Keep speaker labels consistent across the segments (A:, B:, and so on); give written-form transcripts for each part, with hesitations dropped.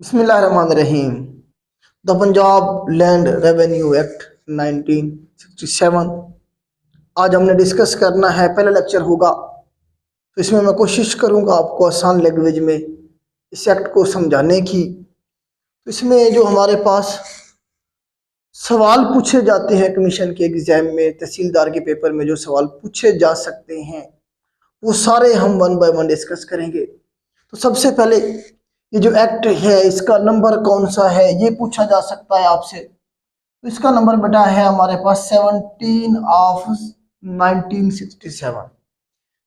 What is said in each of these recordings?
A: बिस्मिल्लाहिर्रहमानिर्रहीम। The Punjab land revenue act 1967 आज हमने डिस्कस करना है। पहला लेक्चर होगा तो इसमें मैं कोशिश करूंगा आपको आसान लैंग्वेज में इस एक्ट को समझाने की। तो इसमें जो हमारे पास सवाल पूछे जाते हैं कमीशन के एग्जाम में, तहसीलदार के पेपर में जो सवाल पूछे जा सकते हैं वो सारे हम वन बाय वन डिस्कस करेंगे। तो सबसे पहले ये जो एक्ट है इसका नंबर कौन सा है ये पूछा जा सकता है आपसे। तो इसका नंबर बेटा है हमारे पास 17 ऑफ 1967।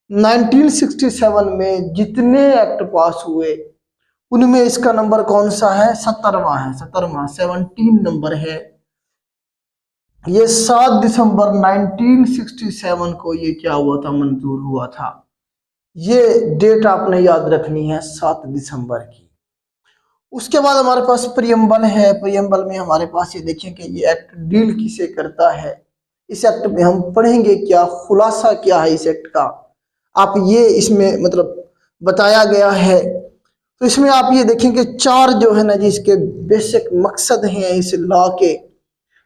A: 1967 में जितने एक्ट पास हुए उनमें इसका नंबर कौन सा है? 17वां है। 17वां 17 नंबर है। ये 7 दिसंबर 1967 को ये क्या हुआ था? मंजूर हुआ था। ये डेट आपने याद रखनी है, 7 दिसंबर की। उसके बाद हमारे पास प्रियम्बल है। प्रियम्बल में हमारे पास ये देखें कि ये एक्ट डील किसे करता है। इस एक्ट में हम पढ़ेंगे क्या, खुलासा क्या है इस एक्ट का, आप ये इसमें मतलब बताया गया है। तो इसमें आप ये देखें कि 4 जो है ना जी इसके बेसिक मकसद हैं इस लॉ के।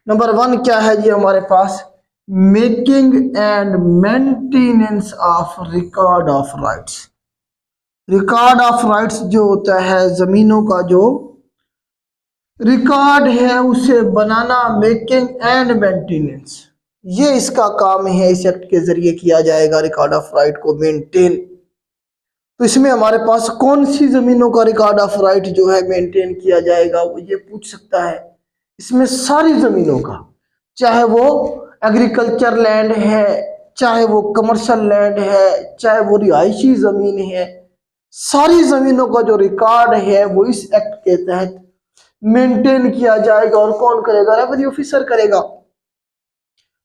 A: नंबर 1 क्या है जी हमारे पास? Making and maintenance of record of rights. Record of rights जो होता है, जमीनों का जो रिकॉर्ड है उसे बनाना, मेकिंग एंड मेंटेनेंस, ये इसका काम है। इस एक्ट के जरिए किया जाएगा रिकॉर्ड ऑफ राइट को मेंटेन। तो इसमें हमारे पास कौन सी जमीनों का रिकॉर्ड ऑफ राइट जो है मेंटेन किया जाएगा वो ये पूछ सकता है। इसमें सारी जमीनों का, चाहे वो एग्रीकल्चर लैंड है, चाहे वो कमर्शियल लैंड है, चाहे वो रिहायशी जमीन है, सारी जमीनों का जो रिकॉर्ड है वो इस एक्ट के तहत मेंटेन किया जाएगा। और कौन करेगा? रेवेन्यू ऑफिसर करेगा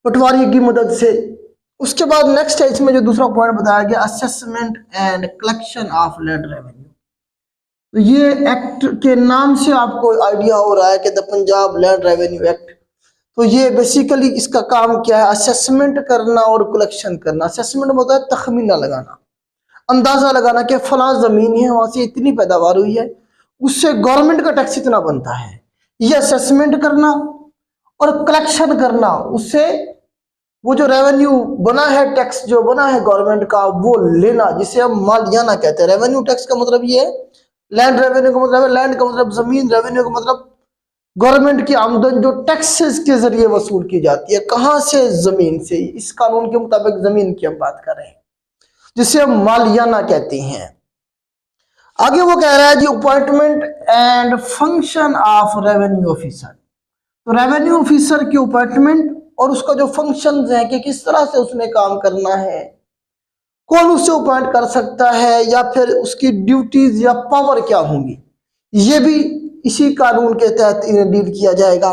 A: पटवारी की मदद से। उसके बाद नेक्स्ट है इसमें जो दूसरा पॉइंट बताया गया, assessment and collection of land revenue. तो ये एक्ट के नाम से आपको आइडिया हो रहा है कि the Punjab land revenue act. तो ये बेसिकली इसका काम क्या है? असेसमेंट करना और कलेक्शन करना। असेसमेंट होता है तखमीना लगाना, अंदाजा लगाना कि फला जमीन है, वहां से इतनी पैदावार हुई है, उससे गवर्नमेंट का टैक्स इतना बनता है। ये असेसमेंट करना और कलेक्शन करना, उससे वो जो रेवेन्यू बना है, टैक्स जो बना है गवर्नमेंट का, वो लेना, जिसे हम मालियाना कहते हैं। रेवेन्यू टैक्स का मतलब ये है, लैंड रेवेन्यू का मतलब है लैंड का मतलब जमीन, रेवेन्यू का मतलब गवर्नमेंट की आमदन जो टैक्सेस के जरिए वसूल की जाती है। कहां से? जमीन से। इस कानून के मुताबिक जमीन की हम बात कर रहे हैं, जिसे हम मालियाना कहते हैं। आगे वो कह रहा है जी appointment and function of revenue officer. तो रेवेन्यू ऑफिसर की अपॉइंटमेंट और उसका जो फंक्शंस है कि किस तरह से उसने काम करना है, कौन उसे अपॉइंट कर सकता है, या फिर उसकी ड्यूटीज या पावर क्या होंगी, ये भी इसी कानून के तहत इन्हें डील किया जाएगा।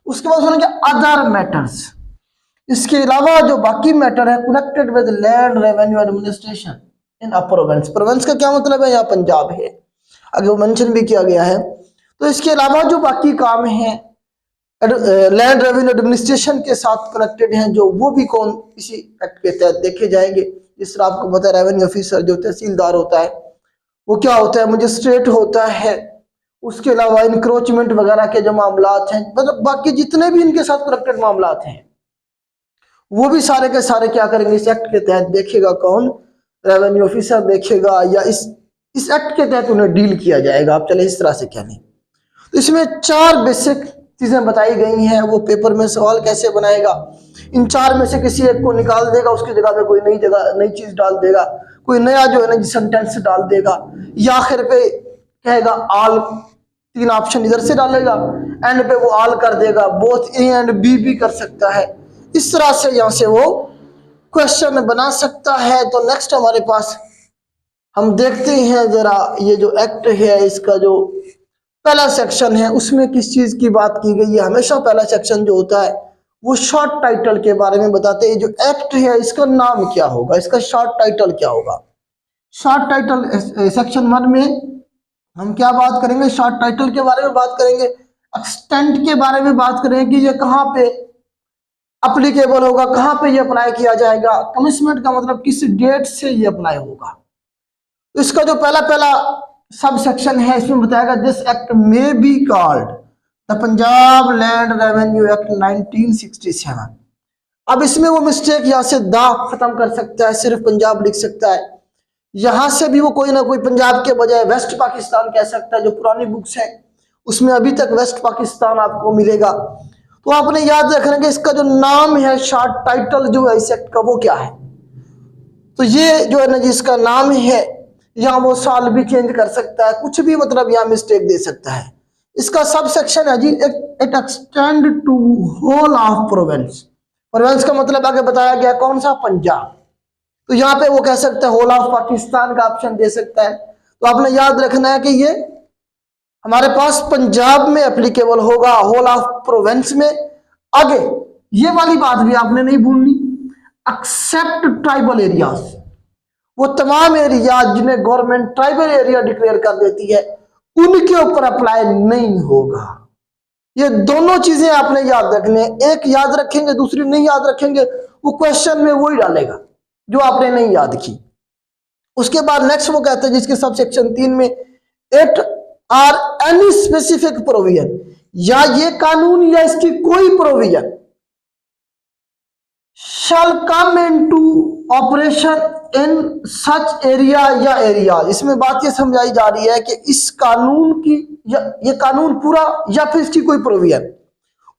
A: उसके बाद सुनेंगे अदर मैटर्स। इसके अलावा जो बाकी मैटर है connected with land revenue administration in a province. Province का क्या मतलब है? यहाँ पंजाब है, आगे वो मेंशन भी किया गया है। तो इसके अलावा जो बाकी काम है लैंड रेवेन्यू एडमिनिस्ट्रेशन के साथ कनेक्टेड हैं, जो वो भी कौन इसी एक्ट के तहत देखे जाएंगे। जिस तरह आपको पता है रेवेन्यू ऑफिसर जो तहसीलदार होता है वो क्या होता है? मजिस्ट्रेट होता है। उसके अलावा इंक्रोचमेंट वगैरह के जो मामलात हैं, मतलब बाकी जितने भी इनके साथ कनेक्टेड मामलात हैं वो भी सारे के सारे क्या करेंगे? इस एक्ट के तहत देखेगा कौन? रेवेन्यू ऑफिसर देखेगा, या इस एक्ट के तहत उन्हें डील किया जाएगा। आप चले इस तरह से क्या नहीं। तो इसमें 4 बेसिक चीजें बताई गई हैं। वो पेपर में सवाल कैसे बनाएगा, इन 4 में से किसी एक को निकाल देगा, उसकी जगह पे कोई नई चीज डाल देगा, कोई नया जो है ना सेंटेंस डाल देगा, या आखिर पे कहेगा आल, 3 ऑप्शन इधर से डालेगा, एंड पे वो आल कर देगा, बोथ ए एंड बी भी कर सकता है। इस तरह से यहां से वो क्वेश्चन बना सकता है। तो नेक्स्ट हमारे पास हम देखते हैं जरा ये जो एक्ट है इसका जो पहला सेक्शन है उसमें किस चीज की बात की गई है। हमेशा पहला सेक्शन जो होता है वो शॉर्ट टाइटल के बारे में बताते हैं। जो एक्ट है इसका नाम क्या होगा, इसका शॉर्ट टाइटल क्या होगा। शॉर्ट टाइटल सेक्शन 1 में हम क्या बात करेंगे? शॉर्ट टाइटल के बारे में बात करेंगे, एक्सटेंट के बारे में बात करेंगे कि ये कहाँ पे अप्लीकेबल होगा, कहाँ पे ये अप्लाई किया जाएगा। कमिटमेंट का मतलब किस डेट से ये अप्लाई होगा। तो इसका जो पहला सब सेक्शन है, इसमें बताएगा this act may be called the Punjab land revenue act 1967। अब इसमें वो मिस्टेक यहाँ से दा खत्म कर सकता है, सिर्फ पंजाब लिख सकता है। यहां से भी वो कोई ना कोई पंजाब के बजाय वेस्ट पाकिस्तान कह सकता है। जो पुरानी बुक्स है उसमें अभी तक वेस्ट पाकिस्तान आपको मिलेगा। तो आपने याद रखना कि इसका जो नाम है, शॉर्ट टाइटल जो है इस एक्ट का, वो क्या है। तो ये जो है ना जिसका नाम है, यहाँ वो साल भी चेंज कर सकता है, कुछ भी मतलब यहाँ मिस्टेक दे सकता है। इसका सब सेक्शन है जी, it extend to whole of province. Province का मतलब आगे बताया गया कौन सा, पंजाब। तो यहाँ पे वो कह सकता है होल ऑफ पाकिस्तान का ऑप्शन दे सकता है। तो आपने याद रखना है कि ये हमारे पास पंजाब में एप्लीकेबल होगा, होल ऑफ प्रोविंस में। आगे ये वाली बात भी आपने नहीं भूलनी, एक्सेप्ट ट्राइबल एरियाज। वो तमाम एरिया जिन्हें गवर्नमेंट ट्राइबल एरिया डिक्लेयर कर देती है, उनके ऊपर अप्लाई नहीं होगा। ये दोनों चीजें आपने याद रखनी है। एक याद रखेंगे, दूसरी नहीं याद रखेंगे, वो क्वेश्चन में वही डालेगा जो आपने नहीं याद की। उसके बाद नेक्स्ट वो कहते हैं जिसके सब सेक्शन 3 में, it are any specific provision, या ये कानून या इसकी कोई provision shall come into operation in such area या एरिया। इसमें बात ये समझाई जा रही है कि इस कानून की ये कानून पूरा या फिर इसकी कोई प्रोविजन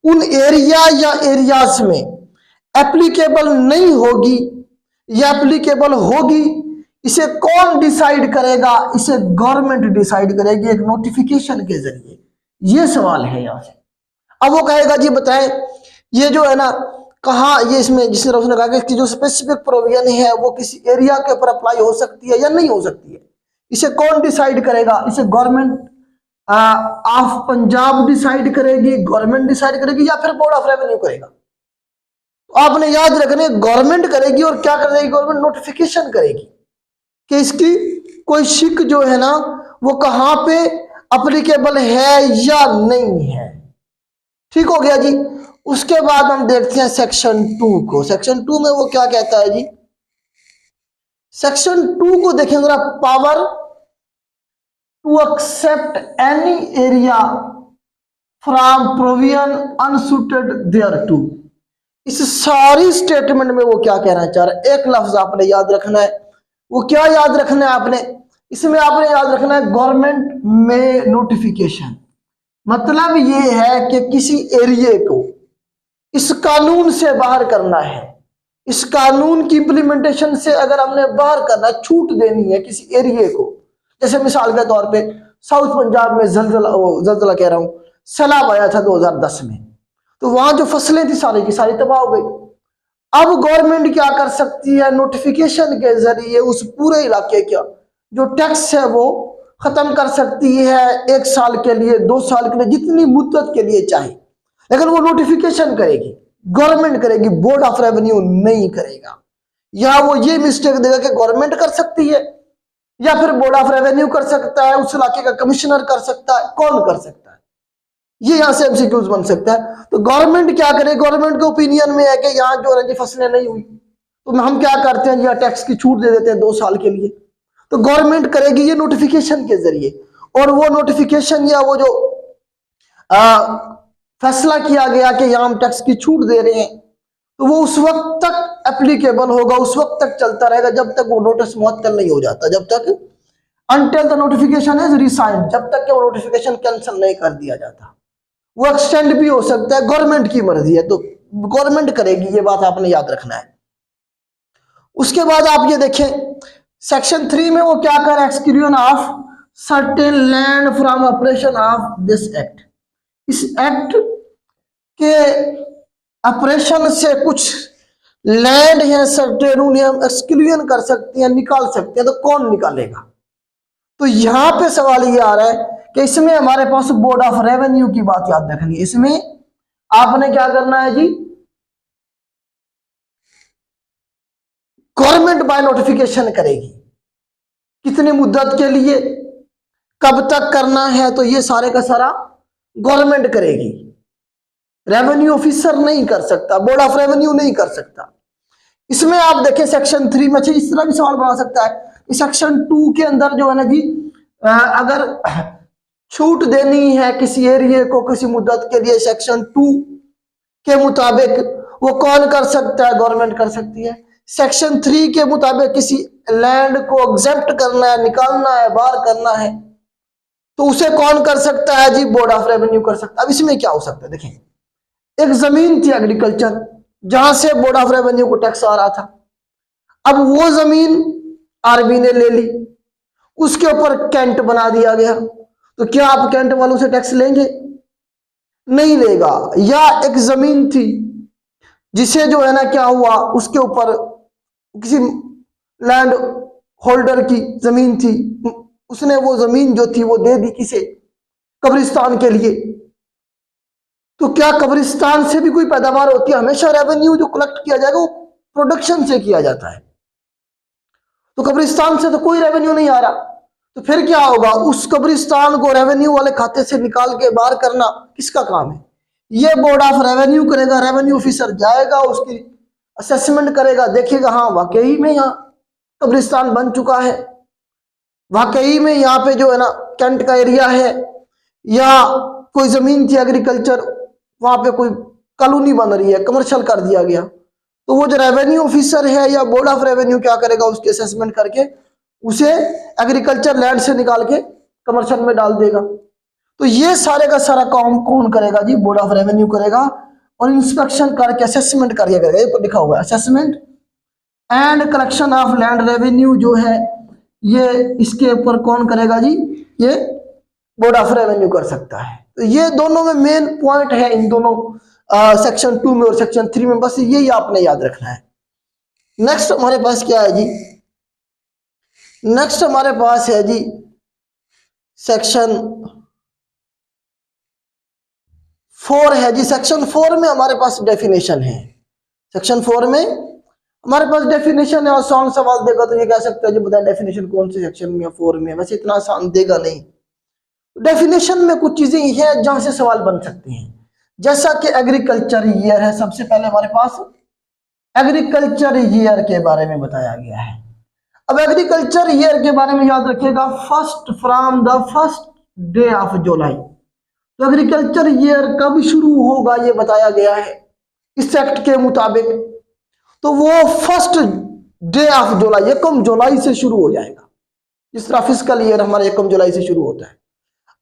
A: उन एरिया या एरियाज में एप्लीकेबल नहीं होगी या एप्लीकेबल होगी, इसे कौन डिसाइड करेगा, इसे गवर्नमेंट डिसाइड करेगी एक नोटिफिकेशन के जरिए। ये सवाल है यहां से। अब वो कहेगा जी बताएं ये जो है ना कहा, ये इसमें जिस तरह उसने कहा कि इसकी जो स्पेसिफिक प्रोविजन है वो किसी एरिया के ऊपर अप्लाई हो सकती है या नहीं हो सकती है, इसे कौन डिसाइड करेगा, इसे गवर्नमेंट ऑफ पंजाब डिसाइड करेगी, गवर्नमेंट डिसाइड करेगी, या फिर बोर्ड ऑफ रेवेन्यू करेगा। तो आपने याद रखना गवर्नमेंट करेगी। और क्या करेगी गवर्नमेंट, नोटिफिकेशन करेगी कि इसकी कोई शिक जो है ना वो कहां पे अप्लीकेबल है या नहीं है। ठीक हो गया जी। उसके बाद हम देखते हैं सेक्शन 2 को। सेक्शन 2 में वो क्या कहता है जी, सेक्शन 2 को देखें जरा, power to accept any area from provision unsuited thereto. इस सारी स्टेटमेंट में वो क्या कहना चाह रहा है, एक लफ्ज आपने याद रखना है। वो क्या याद रखना है आपने, इसमें आपने याद रखना है गवर्नमेंट में नोटिफिकेशन। मतलब ये है कि किसी एरिया को इस कानून से बाहर करना है, इस कानून की इंप्लीमेंटेशन से अगर हमने बाहर करना, छूट देनी है किसी एरिया को। जैसे मिसाल के तौर पे साउथ पंजाब में जलजला कह रहा हूं, सैलाब आया था 2010 में, तो वहां जो फसलें थी सारी की सारी तबाह हो गई। अब गवर्नमेंट क्या कर सकती है, नोटिफिकेशन के जरिए उस पूरे इलाके का जो टैक्स है वो खत्म कर सकती है, 1 साल के लिए, 2 साल के लिए, जितनी मुद्दत के लिए चाहे। लेकिन वो नोटिफिकेशन करेगी, गवर्नमेंट करेगी, बोर्ड ऑफ रेवेन्यू नहीं करेगा। या वो ये मिस्टेक देगा कि गवर्नमेंट कर सकती है या फिर बोर्ड ऑफ रेवेन्यू कर सकता है, उस इलाके का कमिश्नर कर सकता है, कौन कर सकता है, ये यहां से एमसीक्यूज बन सकता है। तो गवर्नमेंट क्या करे, गवर्नमेंट के ओपिनियन में है कि यहाँ जो है फसलें नहीं हुई तो हम क्या करते हैं, यहाँ टैक्स की छूट दे देते हैं 2 साल के लिए। तो गवर्नमेंट करेगी ये नोटिफिकेशन के जरिए, और वो नोटिफिकेशन या वो जो फैसला किया गया कि यहाँ हम टैक्स की छूट दे रहे हैं, तो वो उस वक्त तक एप्लीकेबल होगा, उस वक्त तक चलता रहेगा जब तक वो नोटिस मुअत्तल नहीं हो जाता, जब तक until the notification is resigned, जब तक कि वो नोटिफिकेशन कैंसिल नहीं कर दिया जाता। वो एक्सटेंड भी हो सकता है, गवर्नमेंट की मर्जी है, तो गवर्नमेंट करेगी, ये बात आपने याद रखना है। उसके बाद आप ये देखें सेक्शन 3 में वो क्या कर रहा है, exclusion of certain land from operation of this act. इस एक्ट के ऑपरेशन से कुछ लैंड है सर्टेन, उन्हें हम एक्सक्लूजन कर सकते हैं, निकाल सकते हैं। तो कौन निकालेगा, तो यहां पे सवाल ये आ रहा है कि इसमें हमारे पास बोर्ड ऑफ रेवेन्यू की बात याद रखनी है। इसमें आपने क्या करना है जी, गवर्नमेंट बाय नोटिफिकेशन करेगी, कितनी मुद्दत के लिए, कब तक करना है, तो ये सारे का सारा गवर्नमेंट करेगी, रेवेन्यू ऑफिसर नहीं कर सकता, बोर्ड ऑफ रेवेन्यू नहीं कर सकता। इसमें आप देखें सेक्शन 3 में इस तरह भी सवाल बना सकता है, सेक्शन 2 के अंदर जो है ना जी अगर छूट देनी है किसी एरिया को किसी मुद्दत के लिए सेक्शन 2 के मुताबिक, वो कौन कर सकता है? गवर्नमेंट कर सकती है। सेक्शन 3 के मुताबिक किसी लैंड को एग्जेप्ट करना है, निकालना है, बाहर करना है, तो उसे कौन कर सकता है जी? बोर्ड ऑफ रेवेन्यू कर सकता है। अब इसमें क्या हो सकता है? देखें, एक जमीन थी एग्रीकल्चर, जहां से बोर्ड ऑफ रेवेन्यू को टैक्स आ रहा था। अब वो जमीन आरबी ने ले ली, उसके ऊपर कैंट बना दिया गया, तो क्या आप कैंट वालों से टैक्स लेंगे? नहीं लेगा। या एक जमीन थी जिसे जो है ना क्या हुआ, उसके ऊपर किसी लैंड होल्डर की जमीन थी, उसने वो जमीन जो थी वो दे दी किसे? कब्रिस्तान के लिए। तो क्या कब्रिस्तान से भी कोई पैदावार होती है? हमेशा रेवेन्यू जो कलेक्ट किया जाएगा वो प्रोडक्शन से किया जाता है, तो कब्रिस्तान से तो कोई रेवेन्यू नहीं आ रहा। तो फिर क्या होगा? उस कब्रिस्तान को रेवेन्यू वाले खाते से निकाल के बाहर करना किसका काम है? ये बोर्ड ऑफ रेवेन्यू करेगा। रेवेन्यू ऑफिसर जाएगा, उसकी असेसमेंट करेगा, देखेगा हाँ वाकई में यहाँ कब्रिस्तान बन चुका है, वाकई में यहाँ पे जो है ना कैंट का एरिया है, या कोई जमीन थी एग्रीकल्चर, वहां पे कोई कॉलोनी बन रही है, कमर्शियल कर दिया गया। तो वो जो रेवेन्यू ऑफिसर है या बोर्ड ऑफ रेवेन्यू क्या करेगा? उसकी असेसमेंट करके उसे एग्रीकल्चर लैंड से निकाल के कमर्शियल में डाल देगा। तो ये सारे का सारा काम कौन करेगा जी? बोर्ड ऑफ रेवेन्यू करेगा। और इंस्पेक्शन करके असेसमेंट करके करेगा। ये लिखा हुआ है assessment and collection of land revenue जो है, ये इसके ऊपर कौन करेगा जी? ये बोर्ड ऑफ रेवेन्यू कर सकता है। तो ये दोनों में मेन पॉइंट है, इन दोनों सेक्शन 2 में और सेक्शन 3 में, बस यही आपने याद रखना है। नेक्स्ट हमारे पास क्या है जी? नेक्स्ट हमारे पास है जी सेक्शन 4 है जी। सेक्शन 4 में हमारे पास डेफिनेशन है। सेक्शन 4 में हमारे पास डेफिनेशन है, और आसान सवाल देगा तो ये कह सकता है जी बताएं डेफिनेशन कौन से सेक्शन में? 4 में। वैसे इतना आसान देगा नहीं। डेफिनेशन में कुछ चीजें हैं जहां से सवाल बन सकते हैं, जैसा कि एग्रीकल्चर ईयर है। सबसे पहले हमारे पास एग्रीकल्चर ईयर के बारे में बताया गया है। अब एग्रीकल्चर ईयर के बारे में याद रखिएगा, first from the first day of July. तो एग्रीकल्चर ईयर कब शुरू होगा ये बताया गया है इस एक्ट के मुताबिक। तो वो फर्स्ट डे ऑफ जुलाई, 1 जुलाई से शुरू हो जाएगा। जिस तरह फिस्कल ईयर हमारा 1 जुलाई से शुरू होता है।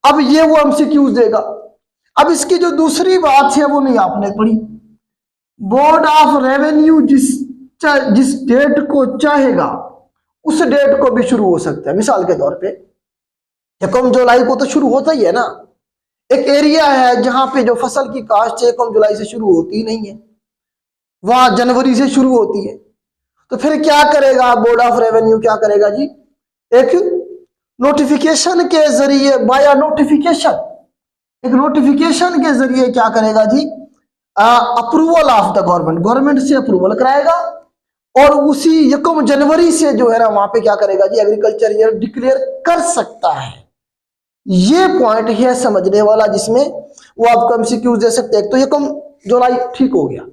A: अब ये वो एमसीक्यूज देगा। अब इसकी जो दूसरी बात है वो नहीं आपने पढ़ी। बोर्ड ऑफ रेवेन्यू जिस डेट को चाहेगा उस डेट को भी शुरू हो सकता है। मिसाल के तौर पे 1 जुलाई को तो शुरू होता ही है ना। एक एरिया है जहां पे जो फसल की काश्त 1 जुलाई से शुरू होती ही नहीं है, वहां जनवरी से शुरू होती है। तो फिर क्या करेगा बोर्ड ऑफ रेवेन्यू? क्या करेगा जी? एक नोटिफिकेशन के जरिए, बाया नोटिफिकेशन, एक नोटिफिकेशन के जरिए क्या करेगा जी? Approval of the government, government से अप्रूवल कराएगा, और उसी 1 जनवरी से जो है ना वहां पे क्या करेगा जी? एग्रीकल्चर ईयर डिक्लेयर कर सकता है। ये पॉइंट है समझने वाला, जिसमें वो आपको एमसीक्यूज दे सकते हैं। तो 1 जुलाई ठीक हो गया।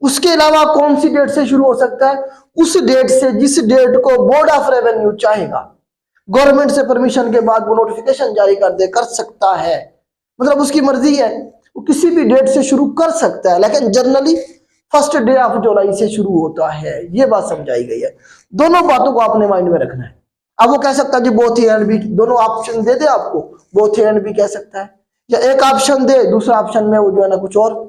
A: उसके अलावा कौन सी डेट से शुरू हो सकता है? उस डेट से जिस डेट को बोर्ड ऑफ रेवेन्यू चाहेगा, गवर्नमेंट से परमिशन के बाद वो नोटिफिकेशन जारी कर सकता है। मतलब उसकी मर्जी है, वो किसी भी डेट से शुरू कर सकता है, लेकिन generally first day of July से शुरू होता है। ये बात समझाई गई है। दोनों बातों को आपने माइंड में रखना है। अब वो कह सकता है जी बोथ ए एंड बी, दोनों ऑप्शन दे दे आपको, बोथ ए एंड बी कह सकता है, या एक ऑप्शन दे, दूसरा ऑप्शन में वो जो है ना कुछ और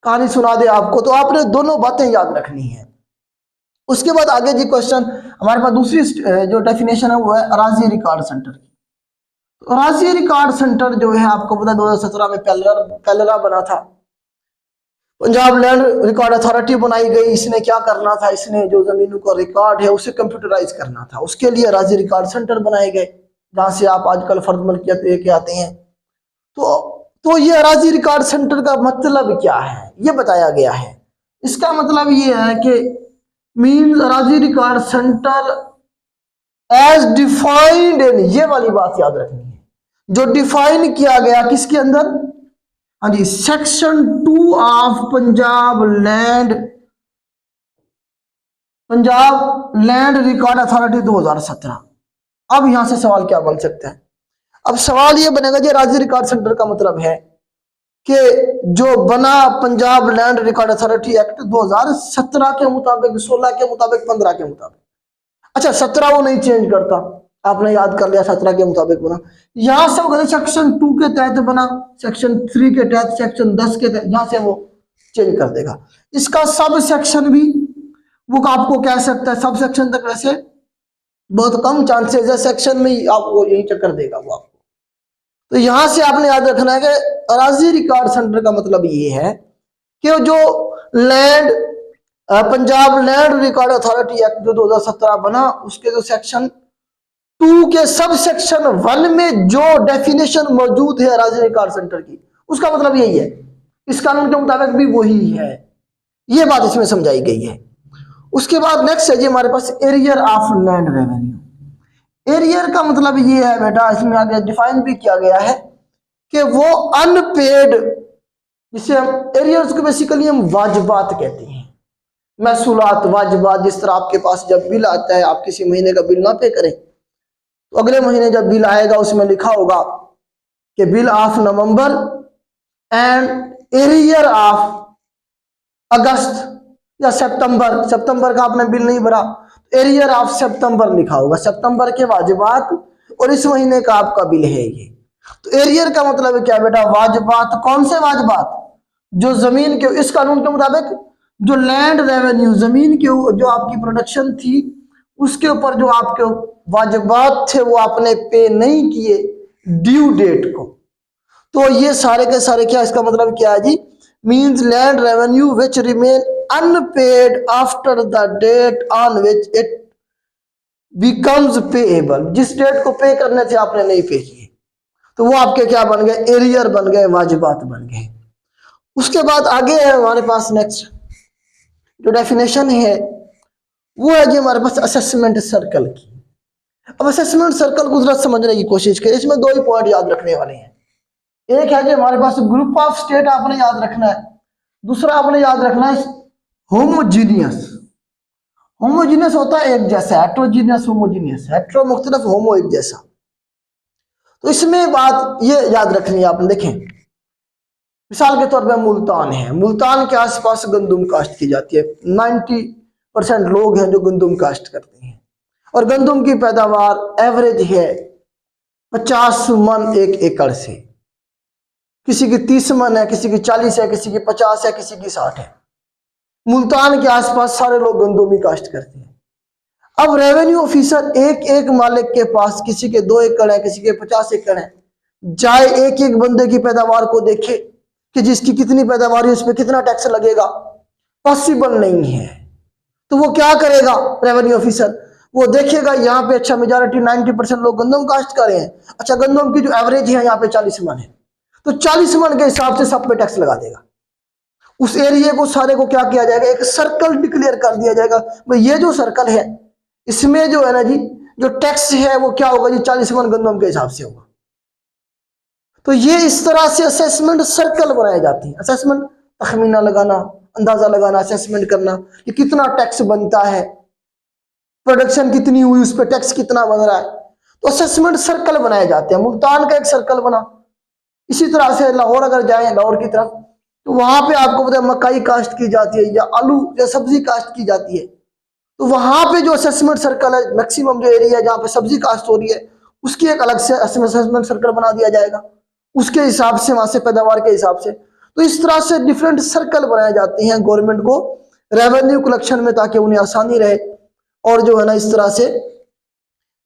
A: कहानी सुना दे आपको। तो आपने दोनों बातें याद रखनी है। उसके बाद आगे जी क्वेश्चन हमारे पास दूसरी जो डेफिनेशन है वो है अराजी रिकॉर्ड सेंटर की। तो अराजी रिकॉर्ड सेंटर जो है आपको पता 2017 में पैलरा बना था, पंजाब लैंड रिकॉर्ड अथॉरिटी बनाई गई। इसने क्या करना था? इसने जो जमीनों का रिकॉर्ड है उसे कंप्यूटराइज करना था। उसके लिए अराजी रिकॉर्ड सेंटर बनाए गए, जहां से आप आजकल फर्द मलकियत लेके आते हैं। तो ये अराजी रिकॉर्ड सेंटर का मतलब क्या है ये बताया गया है। इसका मतलब ये है कि मीन्स अराजी record centre as defined in, ये वाली बात याद रखनी है, जो डिफाइन किया गया किसके अंदर? हाँ जी, section 2 of Punjab land record authority 2017। अब यहां से सवाल क्या बन सकता है? अब सवाल ये बनेगा जी राज्य रिकॉर्ड सेंटर का मतलब है कि जो बना Punjab land record authority act 2017 के मुताबिक, 16 के मुताबिक, 15 के मुताबिक। अच्छा 17 वो नहीं चेंज करता, आपने याद कर लिया 17 के मुताबिक बना। यहां से वो सेक्शन 2 के तहत बना, सेक्शन 3 के तहत, सेक्शन 10 के तहत, यहां से वो चेंज कर देगा। इसका सब सेक्शन भी वो आपको कह सकता है, सब सेक्शन तक वैसे बहुत कम चांसेस है, सेक्शन में आपको यही चक्कर देगा वो आपको। तो यहां से आपने याद रखना है कि राज्य रिकॉर्ड सेंटर का मतलब ये है कि जो land Punjab land record authority act जो 2017 बना, उसके जो सेक्शन 2 के सब सेक्शन 1 में जो डेफिनेशन मौजूद है राज्य रिकॉर्ड सेंटर की, उसका मतलब यही है, इस कानून के मुताबिक भी वही है, ये बात इसमें समझाई गई है। उसके बाद नेक्स्ट है जी हमारे पास arrear of land revenue. Arrear का मतलब ये है बेटा, इसमें आगे डिफाइन भी किया गया है कि वो अनपेड, जिसे हम एरियर्स को बेसिकली हम वाजिबात कहते हैं, महसूलात, वाजिबात। जिस तरह आपके पास जब बिल आता है, आप किसी महीने का बिल ना पे करें तो अगले महीने जब बिल आएगा उसमें लिखा होगा कि bill of November and arrear of अगस्त या सितंबर का आपने बिल नहीं भरा, एरियर ऑफ सितंबर लिखा होगा, सितंबर के वाजिबात, और इस महीने का आपका बिल है ये। तो एरियर का मतलब क्या बेटा, वाजिबात। कौन से वाजिबात? जो जमीन के, इस कानून के मुताबिक जो लैंड रेवेन्यू, जमीन के जो आपकी प्रोडक्शन थी उसके ऊपर जो आपके वाजिबात थे वो आपने पे नहीं किए ड्यू डेट को, तो ये सारे के सारे क्या, इसका मतलब क्या है जी, means land revenue which remain unpaid after the date on which it becomes payable. जिस डेट को पे करने थे आपने नहीं पे किए, तो वो आपके क्या बन गए, एरियर बन गए, वाजिबात बन गए। उसके बाद आगे है हमारे पास नेक्स्ट जो डेफिनेशन है वो है जी हमारे पास असेसमेंट सर्कल की। अब असेसमेंट सर्कल को जरा समझने की कोशिश करें, इसमें दो ही पॉइंट याद रखने वाले हैं। एक है कि हमारे पास ग्रुप ऑफ स्टेट आपने याद रखना है, दूसरा आपने याद रखना है होमोजीनियस। होमोजीनियस होता है एक जैसा, हेट्रोजीनियस होमोजीनियस, हेट्रो मुख्तलिफ, होमो एक जैसा। तो इसमें बात ये याद रखनी है आपने, देखें मिसाल के तौर पे मुल्तान है, मुल्तान के आसपास गंदुम काश्त की जाती है, 90% लोग हैं जो गंदुम काश्त करते हैं, और गंदुम की पैदावार एवरेज है 50 मन एक एकड़ से, किसी की 30 मन है, किसी की 40 है, किसी की 50 है, किसी की 60 है। मुल्तान के आसपास सारे लोग गंदुम ही काश्त करते हैं। अब रेवेन्यू ऑफिसर एक एक मालिक के पास, किसी के 2 एकड़ है, किसी के 50 एकड़ है, जाए एक एक बंदे की पैदावार को देखे कि जिसकी कितनी पैदावार है उस पर कितना टैक्स लगेगा, पॉसिबल नहीं है। तो वो क्या करेगा रेवेन्यू ऑफिसर, वो देखेगा यहाँ पे अच्छा मेजॉरिटी 90% लोग गंदम काश्त कर रहे हैं, अच्छा गंदम की जो एवरेज है यहाँ पे 40 मन है, तो 40 मन के हिसाब से सब पे टैक्स लगा देगा। उस एरिया को सारे को क्या किया जाएगा, एक सर्कल डिक्लेयर कर दिया जाएगा, भाई ये जो सर्कल है इसमें जो है ना जी, जो टैक्स है वो क्या होगा जी, 40 मन गंदम के हिसाब से होगा। तो ये इस तरह से असेसमेंट सर्कल बनाए जाते हैं। असेसमेंट तखमीना लगाना, अंदाजा लगाना, असेसमेंट करना कि कितना टैक्स बनता है, प्रोडक्शन कितनी हुई उस पर टैक्स कितना बन रहा है, तो असेसमेंट सर्कल बनाए जाते हैं। मुल्तान का एक सर्कल बना, इसी तरह से लाहौर अगर जाए, लाहौर की तरफ, तो वहां पे आपको पता है मकई काश्त की जाती है या आलू या सब्जी काश्त की जाती है, तो वहां पे जो असेसमेंट सर्कल है, मैक्सिमम जो एरिया है जहाँ पे सब्जी काश्त हो रही है, उसकी एक अलग से असेसमेंट सर्कल बना दिया जाएगा, उसके हिसाब से, वहां से पैदावार के हिसाब से। तो इस तरह से डिफरेंट सर्कल बनाए जाते हैं गवर्नमेंट को रेवेन्यू कलेक्शन में, ताकि उन्हें आसानी रहे, और जो है ना इस तरह से।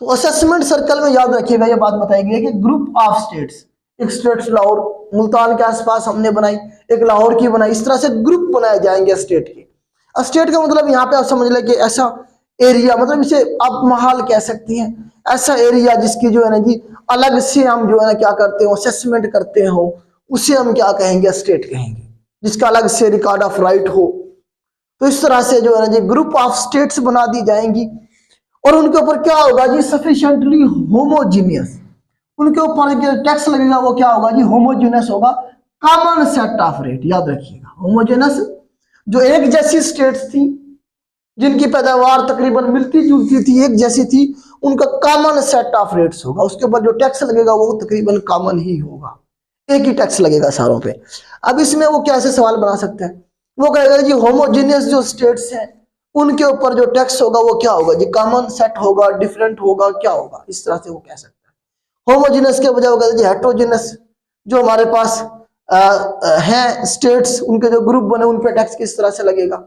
A: तो असेसमेंट सर्कल में याद रखिएगा ये बात बताई गई है कि ग्रुप ऑफ स्टेट्स, एक स्टेट लाहौर, मुल्तान के आसपास हमने बनाई, एक लाहौर की बनाई, इस तरह से ग्रुप बनाए जाएंगे स्टेट के। स्टेट का मतलब यहाँ पे आप समझ लें कि ऐसा एरिया, मतलब इसे आप महाल कह सकती हैं, ऐसा एरिया जिसकी जो है ना जी अलग से हम जो है ना क्या करते हो, असेसमेंट करते हो, उसे हम क्या कहेंगे, स्टेट कहेंगे, जिसका अलग से रिकॉर्ड ऑफ राइट हो। तो इस तरह से जो है ना जी ग्रुप ऑफ स्टेट्स बना दी जाएंगी, और उनके ऊपर क्या होगा जी, सफिशिएंटली होमोजीनियस, उनके ऊपर जो टैक्स लगेगा वो क्या होगा जी, होमोजीनियस होगा, कॉमन सेट ऑफ रेट। याद रखिएगा होमोजीनियस, जो एक जैसी स्टेट्स थी जिनकी पैदावार तकरीबन मिलती जुलती थी, एक जैसी थी, उनका कॉमन सेट ऑफ रेट्स होगा, उसके ऊपर जो टैक्स लगेगा वो तकरीबन कॉमन ही होगा, एक ही टैक्स लगेगा सारों पे। अब इसमें वो कैसे सवाल बना सकते हैं, वो कहेगा जी होमोजीनियस जो स्टेट्स हैं उनके ऊपर जो टैक्स होगा वो क्या होगा जी, कॉमन सेट होगा, डिफरेंट होगा, क्या होगा, इस तरह से वो कह सकता है। होमोजीनियस के बजाय वो कहते हैं जी हेट्रोजीनियस, जो हमारे पास हैं स्टेट्स, उनके जो ग्रुप बने उन पे टैक्स किस तरह से लगेगा।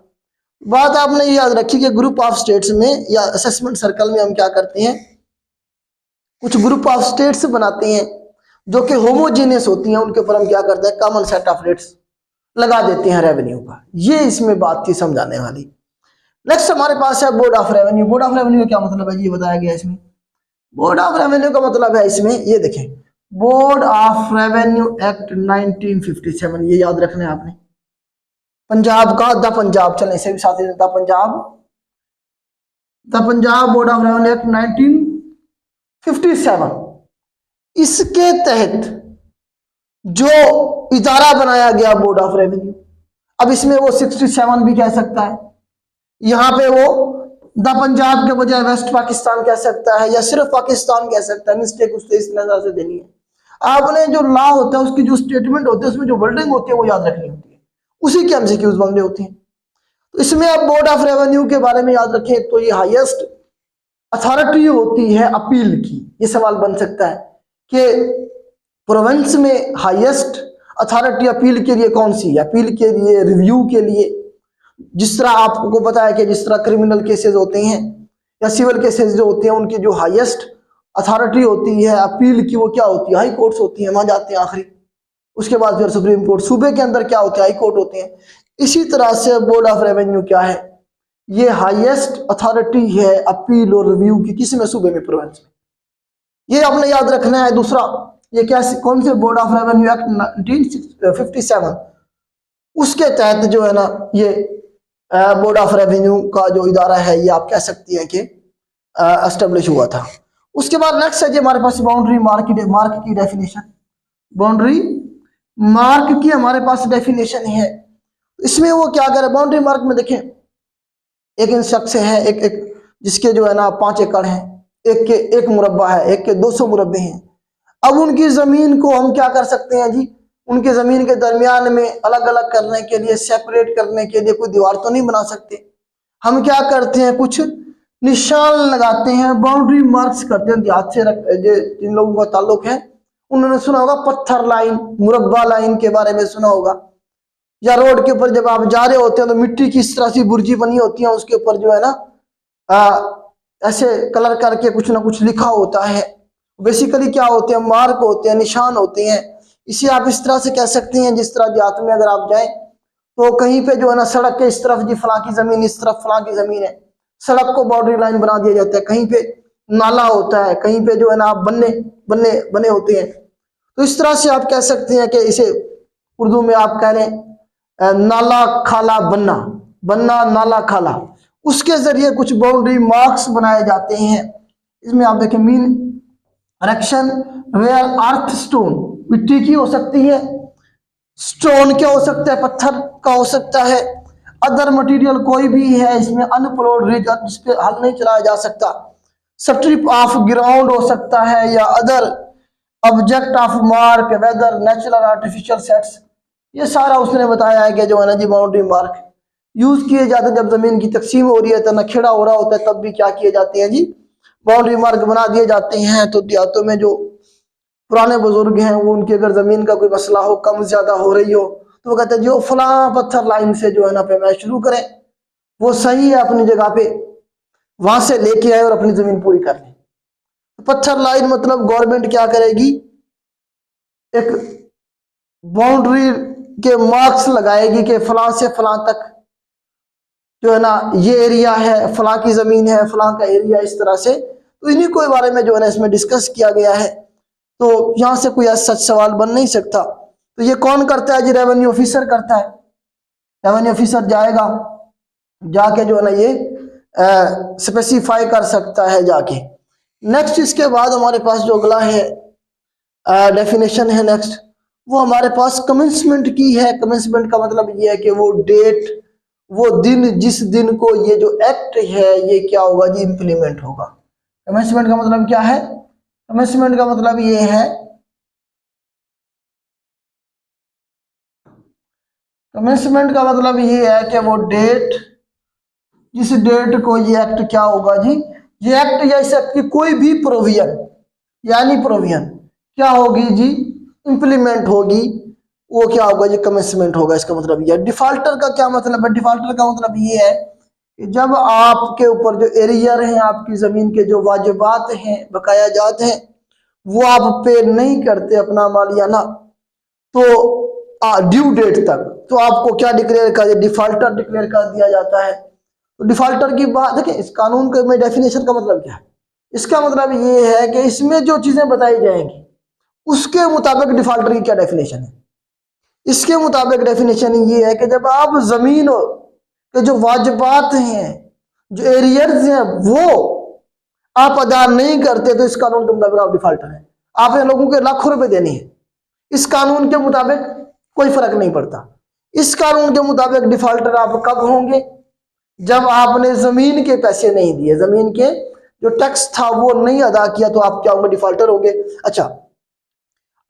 A: बात आपने ये याद रखी कि ग्रुप ऑफ स्टेट्स में या असेसमेंट सर्कल में हम क्या करते हैं, कुछ ग्रुप ऑफ स्टेट्स बनाते हैं जो कि होमोजीनियस होती हैं, उनके ऊपर हम क्या करते हैं, कॉमन सेट ऑफ रेट्स लगा देते हैं रेवेन्यू का। ये इसमें बात थी समझाने वाली। नेक्स्ट हमारे पास है board of revenue. Board of revenue का क्या मतलब है, ये बताया गया इसमें। बोर्ड ऑफ रेवेन्यू का मतलब है इसमें, ये देखें, बोर्ड ऑफ रेवेन्यू एक्ट 1957, ये याद रखना है आपने। पंजाब का द पंजाब, चलें इसे भी साथ ही the Punjab board of revenue act 1957, इसके तहत जो इदारा बनाया गया बोर्ड ऑफ रेवेन्यू, अब इसमें वो 67 भी कह सकता है, यहां पे वो द पंजाब के बजाय वेस्ट पाकिस्तान कह सकता है, या सिर्फ पाकिस्तान कह सकता है। मिस्टेक उससे इस नजर से देनी है। आपने जो लॉ होता है उसकी जो स्टेटमेंट होती है उसमें जो वर्डिंग होती है वो याद रखनी होती है, उसी के एमसीक्यूज बनने होते हैं। तो इसमें आप बोर्ड ऑफ रेवेन्यू के बारे में याद रखें, तो ये हाईएस्ट अथॉरिटी होती है अपील की। ये सवाल बन सकता है कि प्रोविंस में हाईएस्ट अथॉरिटी अपील के लिए कौन सी है, अपील के लिए, रिव्यू के लिए। जिस तरह आपको पता है कि जिस तरह क्रिमिनल केसेस होते हैं या सिविल केसेस जो होते हैं, उनकी जो हाईएस्ट अथॉरिटी होती है अपील की, वो क्या होती है, हाई कोर्ट्स होती हैं, वहां जाते हैं आखिरी, उसके बाद फिर सुप्रीम कोर्ट। सूबे के अंदर क्या होते हैं, हाई कोर्ट होते हैं। इसी तरह से बोर्ड ऑफ रेवेन्यू क्या है, ये हाईएस्ट अथॉरिटी है अपील और रिव्यू की, किसी में, सूबे में, प्रोविंस में। ये आपने याद रखना है। दूसरा, ये क्या, कौन से, बोर्ड ऑफ रेवेन्यू एक्ट 1957, उसके तहत जो है ना ये बोर्ड ऑफ रेवेन्यू का जो इदारा है, ये आप कह सकती हैं कि एस्टेब्लिश हुआ था। उसके बाद नेक्स्ट है जी हमारे पास बाउंड्री मार्क की डेफिनेशन। बाउंड्री मार्क की हमारे पास डेफिनेशन है। इसमें वो क्या करे, बाउंड्री मार्क में देखें, एक शख्स है, एक जिसके जो है ना 5 एकड़ है, एक के 1 मुरब्बा है, एक के 200 मुरब्बे हैं। अब उनकी जमीन को हम क्या कर सकते हैं जी, उनके जमीन के दरमियान में अलग अलग करने के लिए, सेपरेट करने के लिए कोई दीवार तो नहीं बना सकते। हम क्या करते हैं, कुछ निशान लगाते हैं, बाउंड्री मार्क्स करते हैं। देहात से जिन लोगों का ताल्लुक है उन्होंने सुना होगा पत्थर लाइन, मुरब्बा लाइन के बारे में सुना होगा। या रोड के ऊपर जब आप जा रहे होते हैं तो मिट्टी की इस तरह से बुर्जी बनी होती है, उसके ऊपर जो है ना ऐसे कलर करके कुछ ना कुछ लिखा होता है। बेसिकली क्या होते हैं, मार्क होते हैं, निशान होते हैं। इसे आप इस तरह से कह सकते हैं, जिस तरह देहात में अगर आप जाएं तो कहीं पे जो है ना सड़क के इस तरफ जी फलां की जमीन, इस तरफ फलां की जमीन है, सड़क को बाउंड्री लाइन बना दिया जाता है। कहीं पे नाला होता है, कहीं पे जो है ना आप बने होते हैं। तो इस तरह से आप कह सकते हैं कि इसे उर्दू में आप कह लें नाला खाला बनना, नाला खाला, उसके जरिए कुछ बाउंड्री मार्क्स बनाए जाते हैं। इसमें आप देखें, mean erection where earth stone, मिट्टी की हो सकती है, स्टोन क्या हो सकता है, पत्थर का हो सकता है, अदर मटेरियल कोई भी है इसमें, अनप्लोड रिज जिसपे हल नहीं चलाया जा सकता, स्ट्रिप ऑफ ग्राउंड हो सकता है, या other object of mark, whether natural artificial sets. ये सारा उसने बताया है कि जो है ना जी बाउंड्री मार्क यूज किए जाते हैं जब जमीन की तकसीम हो रही है, तो नखेड़ा हो रहा होता है, तब भी क्या किए जाते हैं जी, बाउंड्री मार्क बना दिए जाते हैं। तो देहातों में जो पुराने बुजुर्ग हैं वो, उनकी अगर जमीन का कोई मसला हो, कम ज्यादा हो रही हो, तो वो कहते हैं जो फलां पत्थर लाइन से जो है ना पैमाइश शुरू करें, वो सही है अपनी जगह पे, वहां से लेके आए और अपनी जमीन पूरी कर लें। पत्थर लाइन मतलब गवर्नमेंट क्या करेगी, एक बाउंड्री के मार्क्स लगाएगी कि फलां से फलां तक जो है ना ये एरिया है, फलां की जमीन है, फलां का एरिया, इस तरह से। तो इन्हीं के बारे में जो है ना इसमें डिस्कस किया गया है। तो यहाँ से कोई सच सवाल बन नहीं सकता। तो ये कौन करता है जी, रेवेन्यू ऑफिसर करता है। रेवेन्यू ऑफिसर जाएगा, जाके जो है ना ये स्पेसिफाई कर सकता है जाके। नेक्स्ट इसके बाद हमारे पास जो अगला है डेफिनेशन है नेक्स्ट, वो हमारे पास कमेंसमेंट की है। कमेंसमेंट का मतलब ये है कि वो डेट, वो दिन, जिस दिन को ये जो एक्ट है ये क्या होगा जी, इंप्लीमेंट होगा। कमेंसमेंट का मतलब क्या है? कमेंसमेंट का मतलब ये है, कमेंसमेंट का मतलब ये है कि वो डेट, जिस डेट को ये एक्ट क्या होगा जी, ये एक्ट या इस एक्ट की कोई भी प्रोविजन यानी प्रोविजन क्या होगी जी, इंप्लीमेंट होगी, वो क्या होगा जी, कमेंसमेंट होगा। इसका मतलब ये। डिफॉल्टर का क्या मतलब है? डिफॉल्टर का मतलब ये है कि जब आपके ऊपर जो एरियर हैं, आपकी जमीन के जो वाजिबात हैं, बकाया जात हैं, वो आप पे नहीं करते अपना मालियाना, तो ड्यू डेट तक, तो आपको क्या डिक्लेयर कर, डिफॉल्टर डिक्लेयर कर दिया जाता है। तो डिफॉल्टर की बात देखिए, इस कानून के में डेफिनेशन का मतलब क्या है? इसका मतलब ये है कि इसमें जो चीजें बताई जाएंगी उसके मुताबिक डिफॉल्टर की क्या डेफिनेशन है। इसके मुताबिक डेफिनेशन ये है कि जब आप जमीन के जो वाजिबात हैं, जो एरियर्स हैं, वो आप अदा नहीं करते, तो इस कानून के मुताबिक आप डिफॉल्टर हैं। आपने लोगों के लाखों रुपए देने हैं, इस कानून के मुताबिक कोई फर्क नहीं पड़ता। इस कानून के मुताबिक डिफॉल्टर आप कब होंगे? जब आपने जमीन के पैसे नहीं दिए, जमीन के जो टैक्स था वो नहीं अदा किया, तो आप क्या होंगे? डिफॉल्टर होंगे। अच्छा,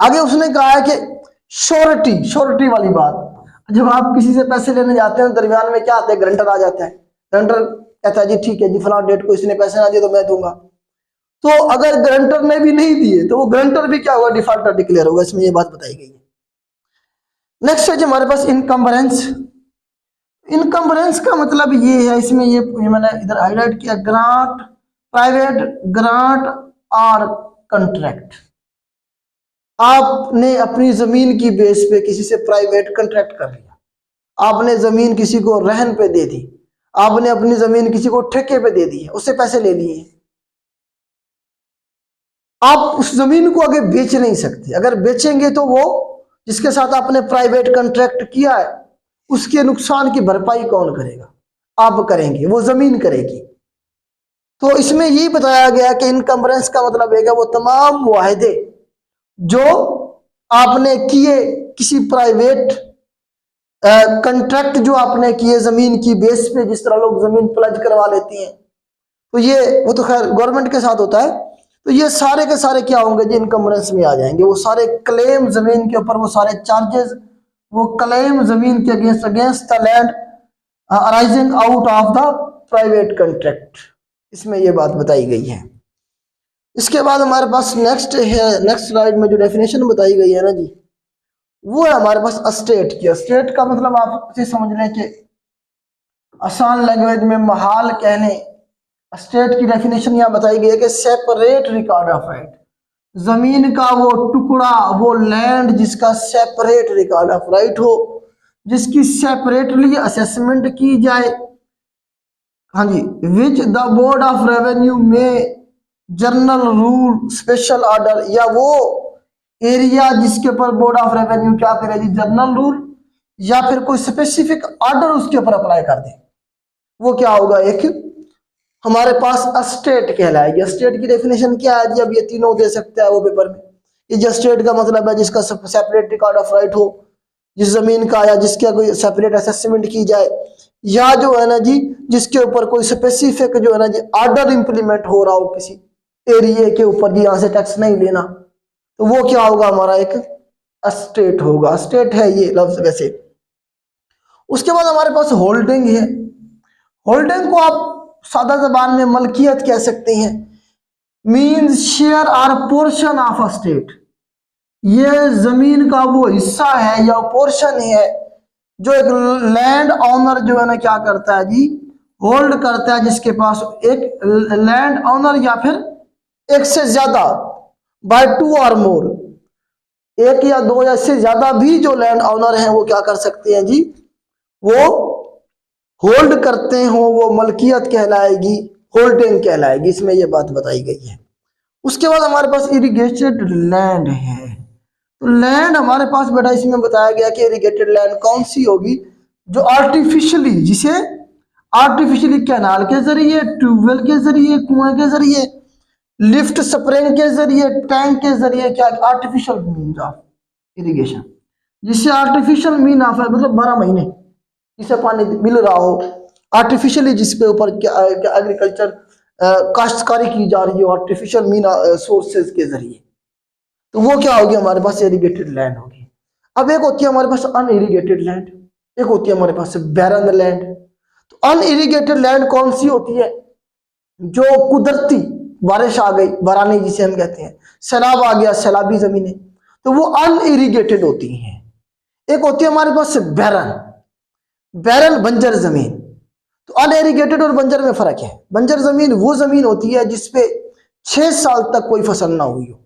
A: आगे उसने कहा है कि श्योरिटी, श्योरिटी वाली बात, जब आप किसी से पैसे लेने जाते हैं, दरमियान में क्या आता है? गारंटर आ जाता है। गारंटर कहता है जी ठीक है जी, फलां डेट को इसने पैसे ना दिए तो मैं दूंगा। तो अगर गारंटर ने भी नहीं दिए, तो वो गारंटर भी क्या होगा? डिफॉल्टर डिक्लेयर होगा। इसमें ये बात बताई गई है। नेक्स्ट है जी हमारे पास इनकम्बरेंस। इनकम्बरेंस का मतलब ये है, इसमें ये मैंने इधर हाईलाइट किया, ग्रांट, प्राइवेट ग्रांट और कंट्रैक्ट। आपने अपनी जमीन की बेस पे किसी से प्राइवेट कंट्रैक्ट कर लिया, आपने जमीन किसी को रहन पे दे दी, आपने अपनी जमीन किसी को ठेके पे दे दी है, उससे पैसे ले लिए, आप उस जमीन को आगे बेच नहीं सकते। अगर बेचेंगे तो वो जिसके साथ आपने प्राइवेट कंट्रैक्ट किया है, उसके नुकसान की भरपाई कौन करेगा? आप करेंगे, वो जमीन करेगी। तो इसमें यही बताया गया कि इनकम्बरेंस का मतलब है वो तमाम वायदे जो आपने किए किसी प्राइवेट कंट्रैक्ट जो आपने किए जमीन की बेस पे, जिस तरह लोग जमीन प्लज करवा लेती हैं, तो ये वो तो खैर गवर्नमेंट के साथ होता है। तो ये सारे के सारे क्या होंगे जी? इनकम्बरेंस में आ जाएंगे। वो सारे क्लेम जमीन के ऊपर, वो सारे चार्जेस, वो क्लेम जमीन के against the land arising out of the private contract, इसमें ये बात बताई गई है। इसके बाद हमारे पास नेक्स्ट है, नेक्स्ट स्लाइड में जो डेफिनेशन बताई गई है ना जी, वो है हमारे पास अस्टेट की। अस्टेट का मतलब आप इसे समझ लें कि आसान लैंग्वेज में महाल कह लें। स्टेट की डेफिनेशन यहाँ बताई गई है कि सेपरेट रिकॉर्ड ऑफ राइट, जमीन का वो टुकड़ा, वो लैंड जिसका सेपरेट रिकॉर्ड ऑफ राइट हो, जिसकी सेपरेटली असेसमेंट की जाए। हाँ जी, which the board of revenue में जनरल रूल स्पेशल ऑर्डर, या वो एरिया जिसके ऊपर बोर्ड ऑफ रेवेन्यू क्या करे जी? जनरल रूल या फिर कोई स्पेसिफिक ऑर्डर उसके ऊपर अप्लाई कर दे, वो क्या होगा? एक हमारे पास अस्टेट कहलाएगी। अस्टेट की डेफिनेशन क्या है जी? अब ये तीनों दे सकते हैं वो पेपर में। ये अस्टेट का मतलब है जिसका सेपरेट रिकॉर्ड ऑफ राइट हो, जिस जमीन का या जिसका कोई सेपरेट असेसमेंट की जाए, या जो है ना जी जिसके ऊपर कोई स्पेसिफिक जो है ना जी ऑर्डर इंप्लीमेंट हो रहा हो किसी एरिया के ऊपर जी, यहाँ से टैक्स नहीं लेना, तो वो क्या होगा? हमारा एक अस्टेट होगा। अस्टेट है ये लफ्ज वैसे। उसके बाद हमारे पास होल्डिंग है। होल्डिंग को आप सादा जबान में मलकियत कह सकते हैं। मींस शेयर और पोर्शन ऑफ अ स्टेट, ये जमीन का वो हिस्सा है या पोर्शन है जो एक लैंड ऑनर जो है ना क्या करता है जी? होल्ड करता है, जिसके पास एक लैंड ऑनर या फिर एक से ज्यादा, बाय टू और मोर, एक या दो या इससे ज्यादा भी जो लैंड ऑनर हैं वो क्या कर सकते हैं जी? वो होल्ड करते हो, वो मलकियत कहलाएगी, होल्डिंग कहलाएगी। इसमें ये बात बताई गई है। उसके बाद हमारे पास इरिगेटेड लैंड है। तो लैंड हमारे पास बेटा इसमें बताया गया कि इरिगेटेड लैंड कौन सी होगी? जो आर्टिफिशियली, जिसे आर्टिफिशियली कैनाल के जरिए, ट्यूबवेल के जरिए, कुएं के जरिए, लिफ्ट स्प्रिंग के जरिए, टैंक के जरिए, क्या आर्टिफिशियल मीन ऑफ इरिगेशन, जिससे आर्टिफिशियल मीन ऑफ है मतलब 12 महीने जिसे पानी मिल रहा हो आर्टिफिशियली, जिसके ऊपर एग्रीकल्चर काश्तकारी की जा रही हो आर्टिफिशियल मीन सोर्सेज के जरिए, तो वो क्या होगी, हमारे पास इरिगेटेड लैंड होगी। अब एक होती है हमारे पास अनइरिगेटेड लैंड, एक होती है हमारे पास बैरन लैंड। तो अनइरिगेटेड लैंड कौन सी होती है, जो कुदरती बारिश आ गई, बरानी जिसे हम कहते हैं, सैलाब आ गया, सैलाबी जमीनें, तो वो अनइरिगेटेड होती हैं। एक होती है हमारे पास बैरन, बैरन बंजर जमीन। तो अनइरिगेटेड और बंजर में फर्क है। बंजर जमीन वो जमीन होती है जिसपे 6 साल तक कोई फसल ना हुई हो,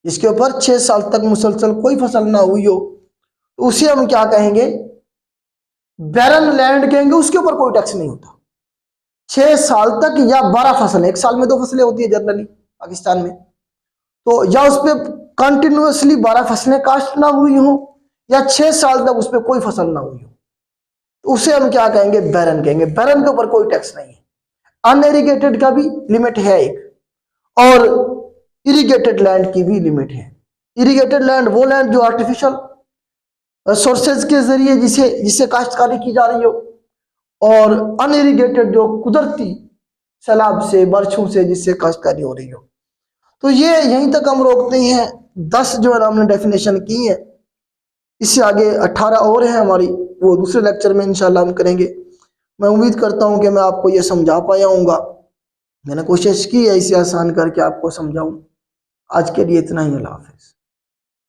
A: जिसके ऊपर 6 साल तक मुसलसल कोई फसल ना हुई हो, तो उसे हम क्या कहेंगे, बैरन लैंड कहेंगे। उसके ऊपर कोई टैक्स नहीं होता 6 साल तक, या 12 फसलें, एक साल में 2 फसलें होती है जनरली पाकिस्तान में, तो या उस पर कंटिन्यूसली 12 फसलें काश्त ना हुई हो, या 6 साल तक उस पर कोई फसल ना हुई हो, तो उसे हम क्या कहेंगे, बैरन कहेंगे। बैरन के ऊपर कोई टैक्स नहीं है। अनइरिगेटेड का भी लिमिट है एक, और इरिगेटेड लैंड की भी लिमिट है। इरिगेटेड लैंड वो लैंड जो आर्टिफिशियल सोर्सेज के जरिए जिसे काश्तकारी की जा रही हो, और अनइरिगेटेड जो कुदरती सैलाब से, बारिशों से जिससे काश्तकारी हो रही हो। तो ये यहीं तक हम रोकते हैं। 10 जो है हमने डेफिनेशन की है, इससे आगे 18 और है हमारी, वो दूसरे लेक्चर में इंशाल्लाह हम करेंगे। मैं उम्मीद करता हूं कि मैं आपको ये समझा पाया हूँगा। मैंने कोशिश की है इसे आसान करके आपको समझाऊं। आज के लिए इतना ही, अल्लाह हाफिज़।